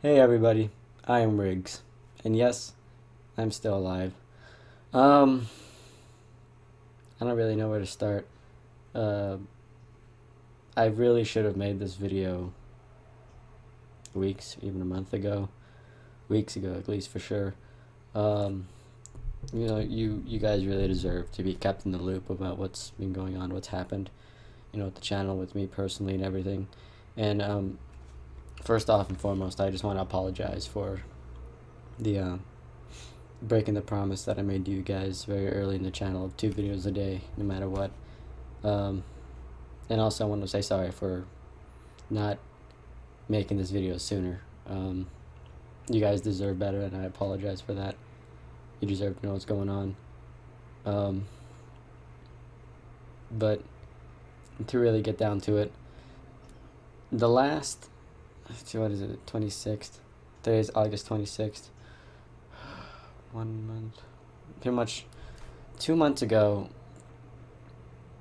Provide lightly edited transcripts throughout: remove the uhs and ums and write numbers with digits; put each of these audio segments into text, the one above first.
Hey everybody, I am Riggs, and yes, I'm still alive. Um, I don't really know where to start. Uh, I really should have made this video weeks, even a month ago, weeks ago at least for sure. Um, you guys really deserve to be kept in the loop about what's been going on, what's happened, with the channel, with me personally and everything. And first off and foremost, I just want to apologize for the breaking the promise that I made to you guys very early in the channel of 2 videos a day, no matter what. Um, and also, I want to say sorry for not making this video sooner. You guys deserve better, and I apologize for that. You deserve to know what's going on. Um, but to really get down to it, the last, what is it, 26th? Today is August 26th. 1 month. Pretty much 2 months ago,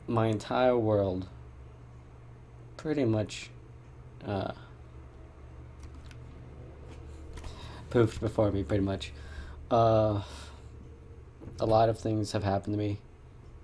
my entire world pretty much poofed before me, pretty much. A lot of things have happened to me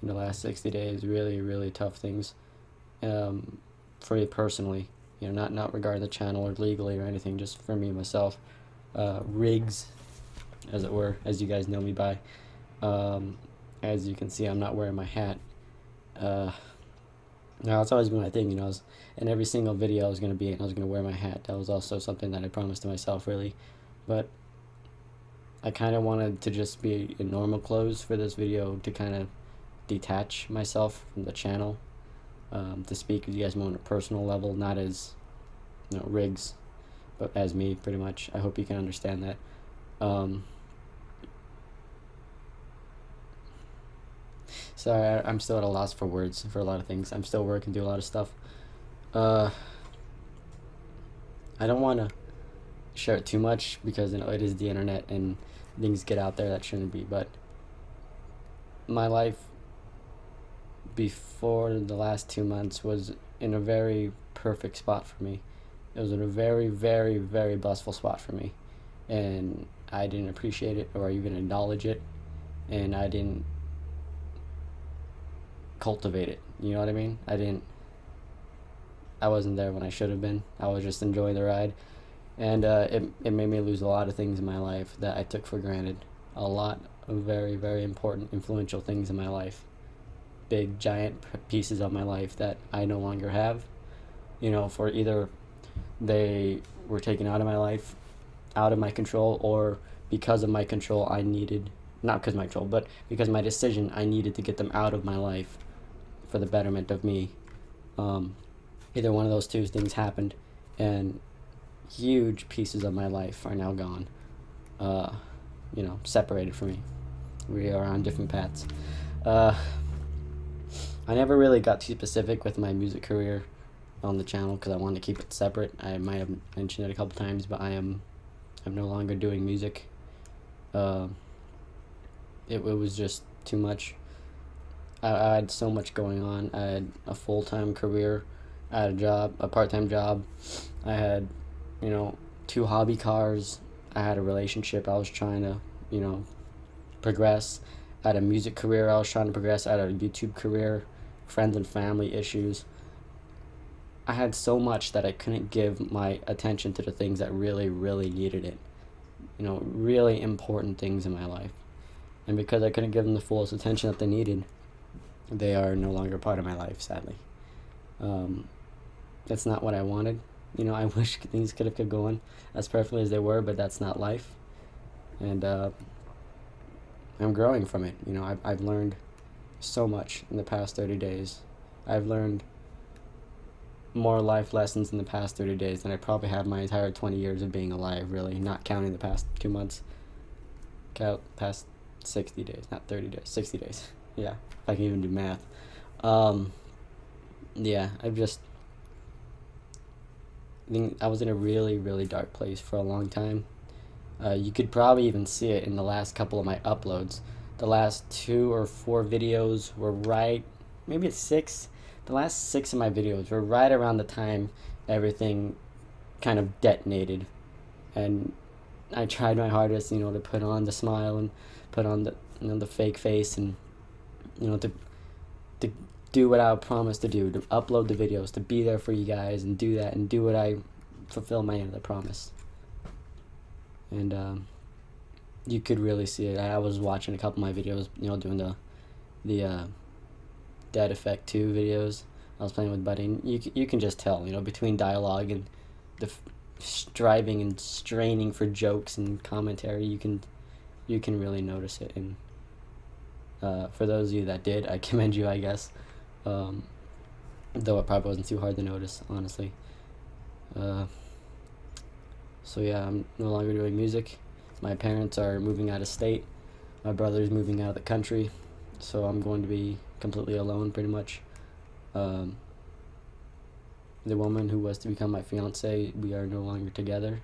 in the last 60 days, really, really tough things, for me personally, not regarding the channel or legally or anything, just for me, myself. RIGGS, as it were, as you guys know me by. As you can see, I'm not wearing my hat. Now, it's always been my thing, in every single video I was going to wear my hat. That was also something that I promised to myself, really. But I kind of wanted to just be in normal clothes for this video to kind of detach myself from the channel, to speak with you guys more on a personal level, not as, RIGGS, but as me, pretty much. I hope you can understand that. Sorry, I'm still at a loss for words for a lot of things. I'm still working through a lot of stuff. I don't want to share it too much because it is the internet and things get out there that shouldn't be. But my life before the last 2 months was in a very perfect spot for me. It was in a very, very, very blissful spot for me, and I didn't appreciate it or even acknowledge it, and I didn't cultivate it. You know what I mean? I wasn't there when I should have been. I was just enjoying the ride, and it made me lose a lot of things in my life that I took for granted. A lot of very, very important, influential things in my life. Big, giant pieces of my life that I no longer have. For either they were taken out of my life, out of my control, or because of my control, not because of my control, but because of my decision, I needed to get them out of my life for the betterment of me. Either one of those two things happened, and huge pieces of my life are now gone, separated from me. We are on different paths. I never really got too specific with my music career on the channel because I wanted to keep it separate. I might have mentioned it a couple times, but I'm no longer doing music. It was just too much. I had so much going on. I had a full-time career, I had a part-time job. I had, 2 hobby cars. I had a relationship I was trying to, progress. I had a music career I was trying to progress. I had a YouTube career, friends and family issues. I had so much that I couldn't give my attention to the things that really, really needed it. Really important things in my life. And because I couldn't give them the fullest attention that they needed, they are no longer part of my life, sadly. That's not what I wanted. I wish things could have kept going as perfectly as they were, but that's not life. And I'm growing from it. I've learned so much in the past 30 days. I've learned more life lessons in the past 30 days than I probably have my entire 20 years of being alive, really, not counting the past 2 months. Past 60 days, not 30 days, 60 days. Yeah, if I can even do math. Yeah, I was in a really, really dark place for a long time. You could probably even see it in the last couple of my uploads. The last 2 or 4 videos were maybe it's 6. The last 6 of my videos were right around the time everything kind of detonated. and I tried my hardest, to put on the smile and put on the fake face, and to do what I promised to do, to upload the videos, to be there for you guys, and do that, and do what I fulfill my end of the promise. And you could really see it. I was watching a couple of my videos, doing the Dead Effect 2 videos. I was playing with Buddy, and you can just tell, between dialogue and the striving and straining for jokes and commentary, you can really notice it. And for those of you that did, I commend you, I guess. Though it probably wasn't too hard to notice, honestly. So yeah, I'm no longer doing music. My parents are moving out of state. My brother's moving out of the country. So I'm going to be completely alone, pretty much. The woman who was to become my fiance, we are no longer together.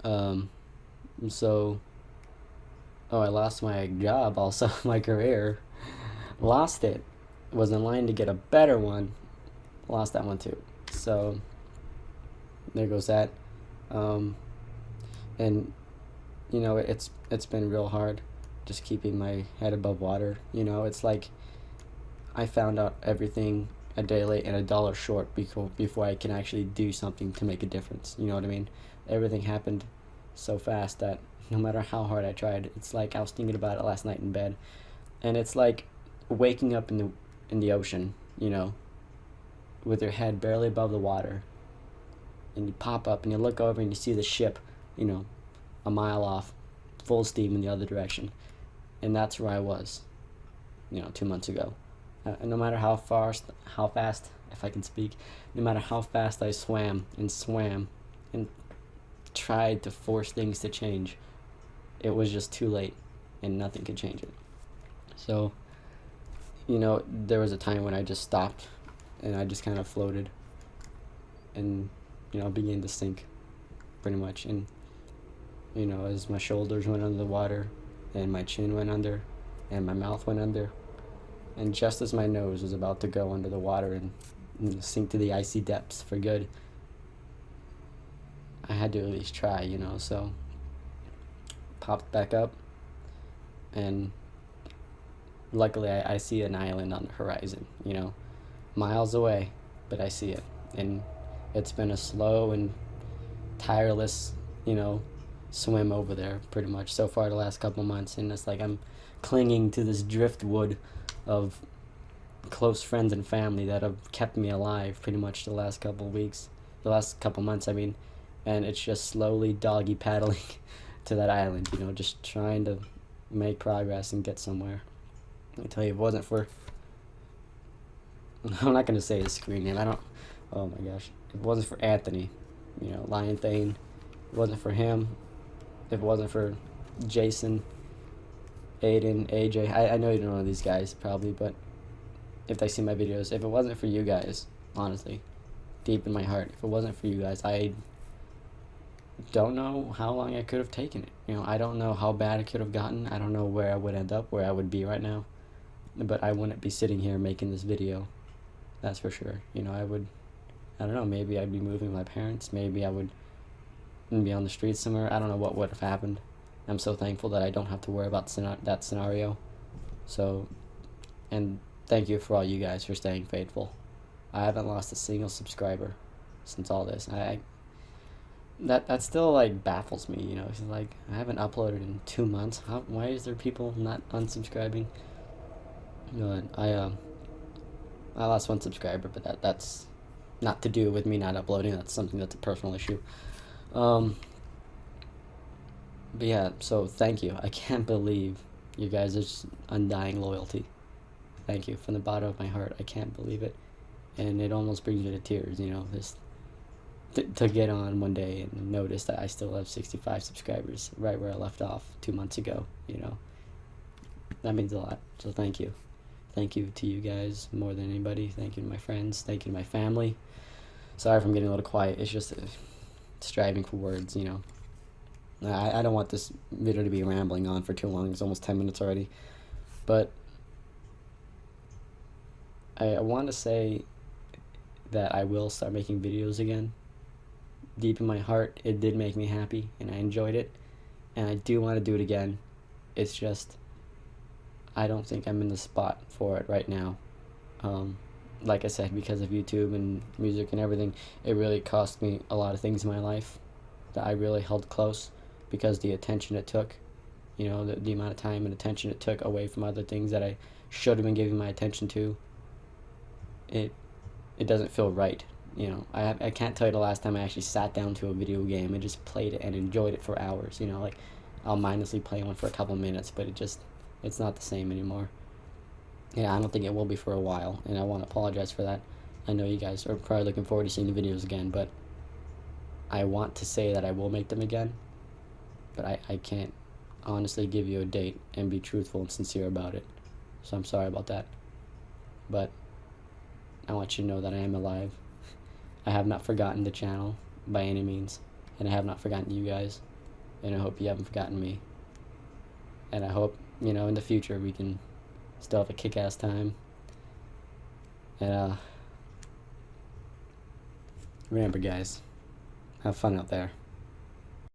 So, I lost my job also, my career. Lost it. Was in line to get a better one. Lost that one too. So, there goes that. And, it's been real hard just keeping my head above water. It's like I found out everything a day late and $1 short before I can actually do something to make a difference. You know what I mean? Everything happened so fast that no matter how hard I tried, it's like I was thinking about it last night in bed, and it's like waking up in the ocean, with your head barely above the water, and you pop up and you look over and you see the ship, a mile off, full steam in the other direction, and that's where I was, 2 months ago. No matter how fast, if I can speak, no matter how fast I swam and tried to force things to change, it was just too late, and nothing could change it. So, there was a time when I just stopped, and I just kind of floated, and, began to sink, pretty much. And, as my shoulders went under the water, and my chin went under, and my mouth went under, and just as my nose was about to go under the water and sink to the icy depths for good, I had to at least try, so popped back up, and luckily I see an island on the horizon, miles away, but I see it. And it's been a slow and tireless, swim over there pretty much so far the last couple months, and it's like I'm clinging to this driftwood of close friends and family that have kept me alive pretty much the last couple months, I mean, and it's just slowly doggy paddling to that island, just trying to make progress and get somewhere. I tell you, if it wasn't for, I'm not going to say his screen name, oh my gosh, if it wasn't for Anthony, Lion Thane, if it wasn't for him, if it wasn't for Jason, Aiden, AJ, I know you don't know these guys probably, but if they see my videos, if it wasn't for you guys, honestly, deep in my heart, if it wasn't for you guys, I don't know how long I could have taken it. I don't know how bad it could have gotten. I don't know where I would end up, where I would be right now, but I wouldn't be sitting here making this video, that's for sure. I don't know, maybe I'd be moving with my parents, maybe I would be on the streets somewhere. I don't know what would have happened. I'm so thankful that I don't have to worry about that scenario. So, and thank you for all you guys for staying faithful. I haven't lost a single subscriber since all this. That still like baffles me, It's like I haven't uploaded in 2 months. Why is there people not unsubscribing? I lost one subscriber, but that's not to do with me not uploading. That's something that's a personal issue. But yeah, so thank you. I can't believe you guys' undying loyalty. Thank you from the bottom of my heart. I can't believe it, and it almost brings me to tears. Just to get on one day and notice that I still have 65 subscribers, right where I left off 2 months ago. That means a lot. So thank you. Thank you to you guys more than anybody. Thank you to my friends. Thank you to my family. Sorry if I'm getting a little quiet. It's just striving for words. I don't want this video to be rambling on for too long. It's almost 10 minutes already. But I want to say that I will start making videos again. deep in my heart, it did make me happy, and I enjoyed it, and I do want to do it again. It's just, I don't think I'm in the spot for it right now. Um, like I said, because of YouTube and music and everything, it really cost me a lot of things in my life that I really held close, because the attention it took, the amount of time and attention it took away from other things that I should have been giving my attention to, it it doesn't feel right. I can't tell you the last time I actually sat down to a video game and just played it and enjoyed it for hours. Like, I'll mindlessly play one for a couple minutes, but it's not the same anymore. Yeah, I don't think it will be for a while, and I want to apologize for that. I know you guys are probably looking forward to seeing the videos again, but I want to say that I will make them again, but I can't honestly give you a date and be truthful and sincere about it. So I'm sorry about that. But I want you to know that I am alive. I have not forgotten the channel by any means, and I have not forgotten you guys, and I hope you haven't forgotten me. And I hope, in the future we can still have a kick-ass time. And remember, guys, have fun out there.